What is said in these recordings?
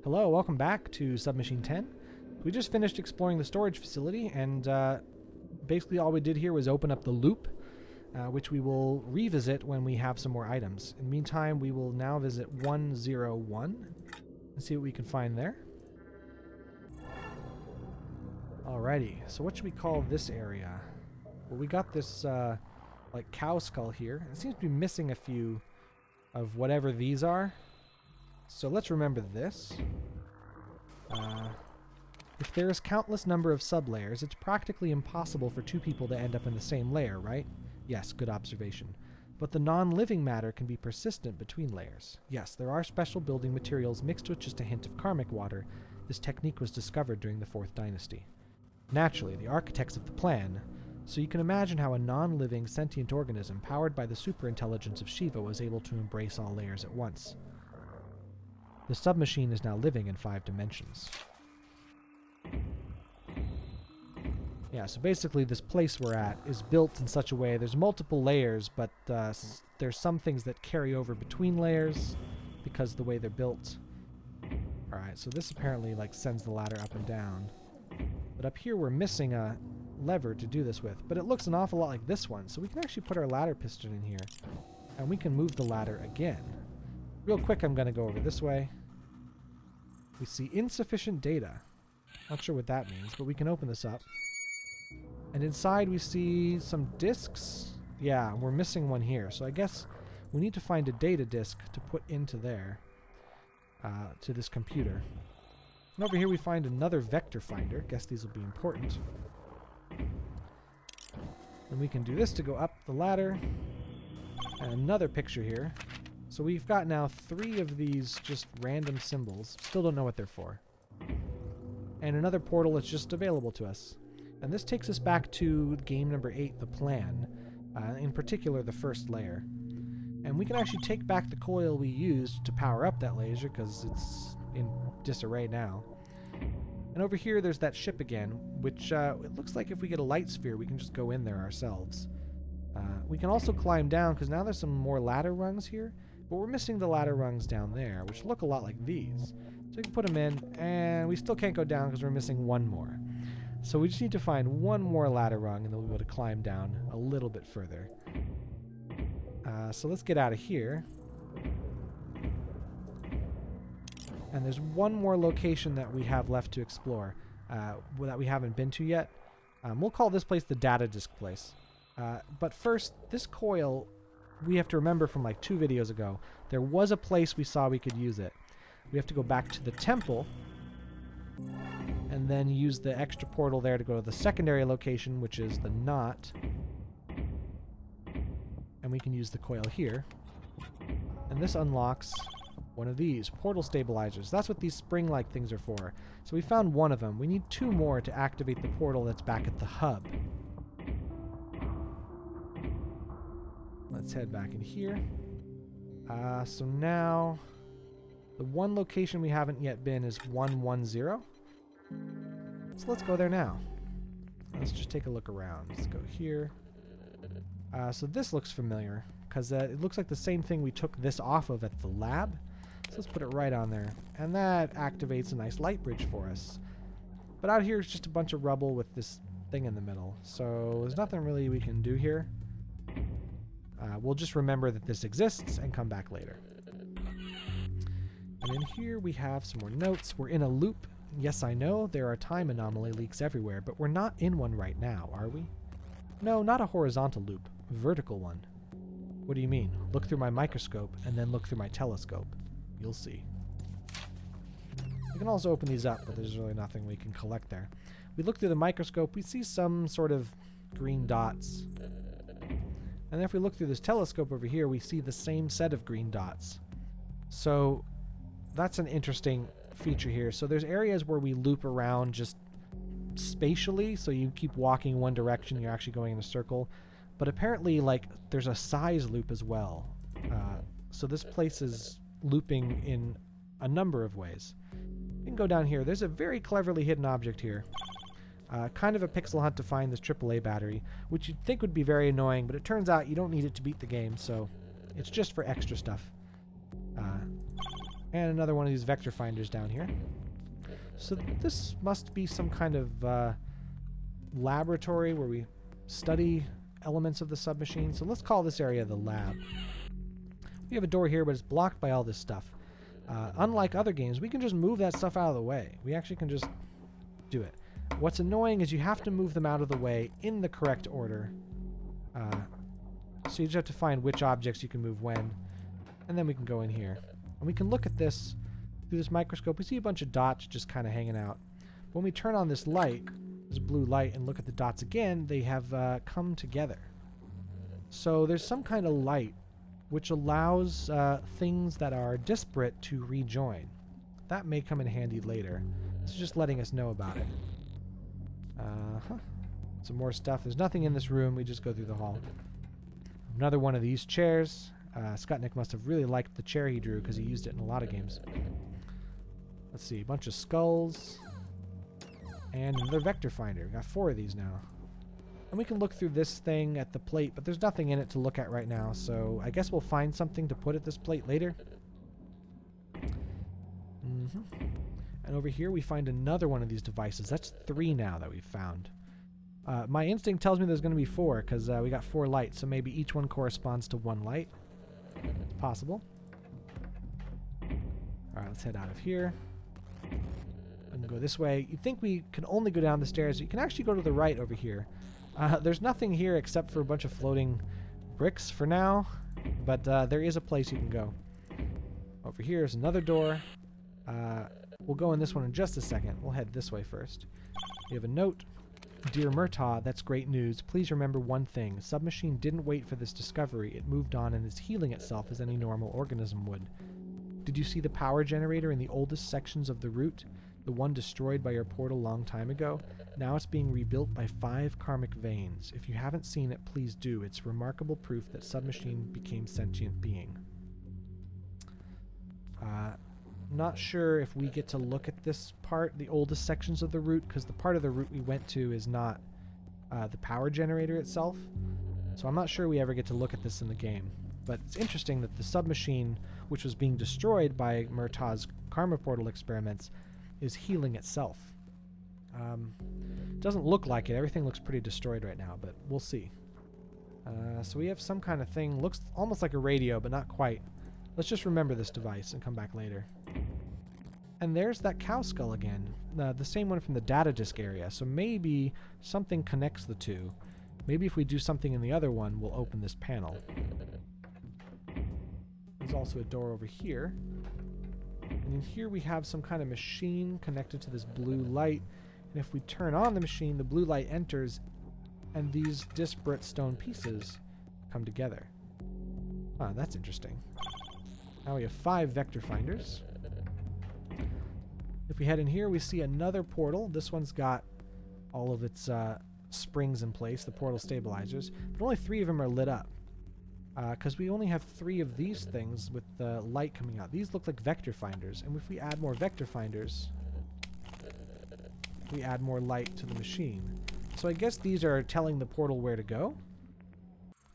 Hello, welcome back to Submachine 10. We just finished exploring the storage facility, and basically all we did here was open up the loop, which we will revisit when we have some more items. In the meantime, we will now visit 101 and see what we can find there. Alrighty, so what should we call this area? Well, we got this like cow skull here. It seems to be missing a few of whatever these are. So let's remember this. If there is countless number of sublayers, it's practically impossible for two people to end up in the same layer, right? Yes, good observation. But the non-living matter can be persistent between layers. Yes, there are special building materials mixed with just a hint of karmic water. This technique was discovered during the 4th Dynasty. Naturally, the architects of the plan, so you can imagine how a non-living sentient organism powered by the superintelligence of Shiva was able to embrace all layers at once. The submachine is now living in 5 dimensions. Yeah, so basically this place we're at is built in such a way, there's multiple layers, but there's some things that carry over between layers because of the way they're built. Alright, so this apparently like sends the ladder up and down. But up here we're missing a lever to do this with, but it looks an awful lot like this one, so we can actually put our ladder piston in here, and we can move the ladder again. Real quick, I'm going to go over this way. We see insufficient data. Not sure what that means, but we can open this up. And inside we see some discs. Yeah, we're missing one here. So I guess we need to find a data disk to put into there, to this computer. And over here we find another vector finder. Guess these will be important. And we can do this to go up the ladder. And another picture here. So we've got now 3 of these just random symbols. Still don't know what they're for. And another portal that's just available to us. And this takes us back to game number 8, the plan. In particular, the first layer. And we can actually take back the coil we used to power up that laser, because it's in disarray now. And over here there's that ship again, which it looks like if we get a light sphere we can just go in there ourselves. We can also climb down, because now there's some more ladder rungs here. But we're missing the ladder rungs down there, which look a lot like these. So we can put them in, and we still can't go down because we're missing one more. So we just need to find one more ladder rung, and then we'll be able to climb down a little bit further. So let's get out of here. And there's one more location that we have left to explore that we haven't been to yet. We'll call this place the data disk place. But first, this coil, we have to remember from like 2 videos ago, there was a place we saw we could use it. We have to go back to the temple and then use the extra portal there to go to the secondary location, which is the knot. And we can use the coil here. And this unlocks one of these portal stabilizers. That's what these spring-like things are for. So we found one of them. We need 2 more to activate the portal that's back at the hub. Let's head back in here. So now, the one location we haven't yet been is 110. So let's go there now. Let's just take a look around. Let's go here. So this looks familiar, because it looks like the same thing we took this off of at the lab. So let's put it right on there. And that activates a nice light bridge for us. But out here is just a bunch of rubble with this thing in the middle. So there's nothing really we can do here. We'll just remember that this exists and come back later. And in here we have some more notes. We're in a loop. Yes, I know, there are time anomaly leaks everywhere, but we're not in one right now, are we? No, not a horizontal loop. Vertical one. What do you mean? Look through my microscope and then look through my telescope. You'll see. We can also open these up, but there's really nothing we can collect there. We look through the microscope, we see some sort of green dots. And if we look through this telescope over here, we see the same set of green dots. So that's an interesting feature here. So there's areas where we loop around just spatially, so you keep walking one direction, you're actually going in a circle. But apparently, like, there's a size loop as well. So this place is looping in a number of ways. You can go down here. There's a very cleverly hidden object here. Kind of a pixel hunt to find this AAA battery, which you'd think would be very annoying, but it turns out you don't need it to beat the game, so it's just for extra stuff. And another one of these vector finders down here. So this must be some kind of laboratory where we study elements of the submachine. So let's call this area the lab. We have a door here, but it's blocked by all this stuff. Unlike other games, we can just move that stuff out of the way. We actually can just do it. What's annoying is you have to move them out of the way in the correct order. So you just have to find which objects you can move when. And then we can go in here. And we can look at this through this microscope. We see a bunch of dots just kind of hanging out. When we turn on this light, this blue light, and look at the dots again, they have come together. So there's some kind of light which allows things that are disparate to rejoin. That may come in handy later. It's just letting us know about it. Some more stuff. There's nothing in this room. We just go through the hall. Another one of these chairs. Skutnik must have really liked the chair he drew because he used it in a lot of games. Let's see. A bunch of skulls. And another vector finder. We got 4 of these now. And we can look through this thing at the plate, but there's nothing in it to look at right now, so I guess we'll find something to put at this plate later. And over here we find another one of these devices. That's 3 now that we've found. My instinct tells me there's going to be 4, because we got 4 lights, so maybe each one corresponds to 1 light. It's possible. Alright, let's head out of here. And go this way. You'd think we can only go down the stairs. You can actually go to the right over here. There's nothing here except for a bunch of floating bricks for now, but there is a place you can go. Over here is another door. We'll go in this one in just a second. We'll head this way first. We have a note. Dear Murtaugh, that's great news. Please remember one thing. Submachine didn't wait for this discovery. It moved on and is healing itself as any normal organism would. Did you see the power generator in the oldest sections of the route? The one destroyed by your portal long time ago? Now it's being rebuilt by 5 karmic veins. If you haven't seen it, please do. It's remarkable proof that Submachine became sentient being. Not sure if we get to look at this part, the oldest sections of the route, because the part of the route we went to is not the power generator itself. So I'm not sure we ever get to look at this in the game. But it's interesting that the submachine, which was being destroyed by Murtaugh's karma portal experiments, is healing itself. Doesn't look like it. Everything looks pretty destroyed right now, but we'll see. So we have some kind of thing. Looks almost like a radio, but not quite. Let's just remember this device and come back later. And there's that cow skull again. The same one from the data disk area. So maybe something connects the two. Maybe if we do something in the other one, we'll open this panel. There's also a door over here. And in here we have some kind of machine connected to this blue light. And if we turn on the machine, the blue light enters, and these disparate stone pieces come together. Ah, that's interesting. Now we have 5 vector finders. If we head in here, we see another portal. This one's got all of its springs in place, the portal stabilizers, but only 3 of them are lit up. Because we only have 3 of these things with the light coming out. These look like vector finders, and if we add more vector finders, we add more light to the machine. So I guess these are telling the portal where to go.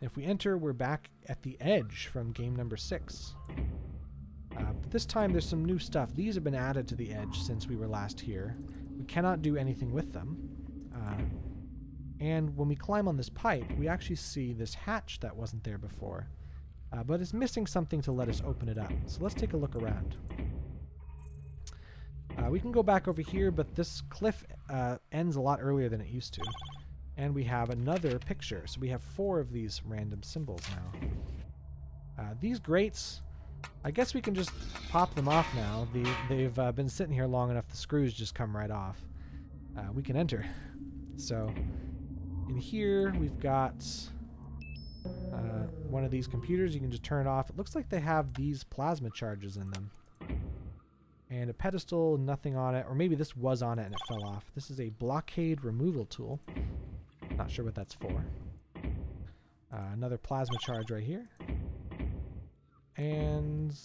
If we enter, we're back at the edge from game number 6. But this time there's some new stuff. These have been added to the edge since we were last here. We cannot do anything with them. And when we climb on this pipe, we actually see this hatch that wasn't there before. But it's missing something to let us open it up. So let's take a look around. We can go back over here, but this cliff ends a lot earlier than it used to. And we have another picture. So we have 4 of these random symbols now. These grates, I guess we can just pop them off now. They've been sitting here long enough, the screws just come right off. We can enter. So in here we've got one of these computers. You can just turn it off. It looks like they have these plasma charges in them. And a pedestal, nothing on it. Or maybe this was on it and it fell off. This is a blockade removal tool. Not sure what that's for. Another plasma charge right here. And...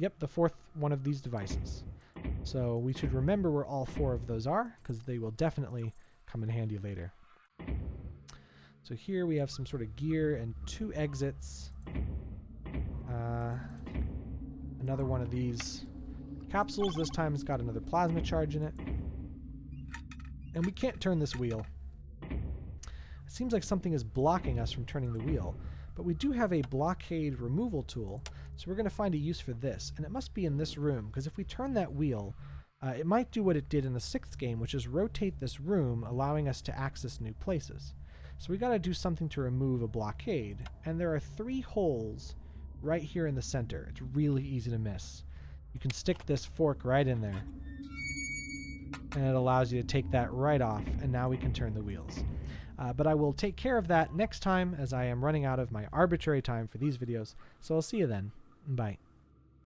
yep, the 4th one of these devices. So we should remember where all 4 of those are, because they will definitely come in handy later. So here we have some sort of gear and 2 exits. Another one of these capsules. This time it's got another plasma charge in it. And we can't turn this wheel. It seems like something is blocking us from turning the wheel. But we do have a blockade removal tool, so we're going to find a use for this. And it must be in this room, because if we turn that wheel, it might do what it did in the 6th game, which is rotate this room, allowing us to access new places. So we got to do something to remove a blockade. And there are 3 holes right here in the center. It's really easy to miss. You can stick this fork right in there, and it allows you to take that right off, and now we can turn the wheels. But I will take care of that next time, as I am running out of my arbitrary time for these videos. So I'll see you then. Bye.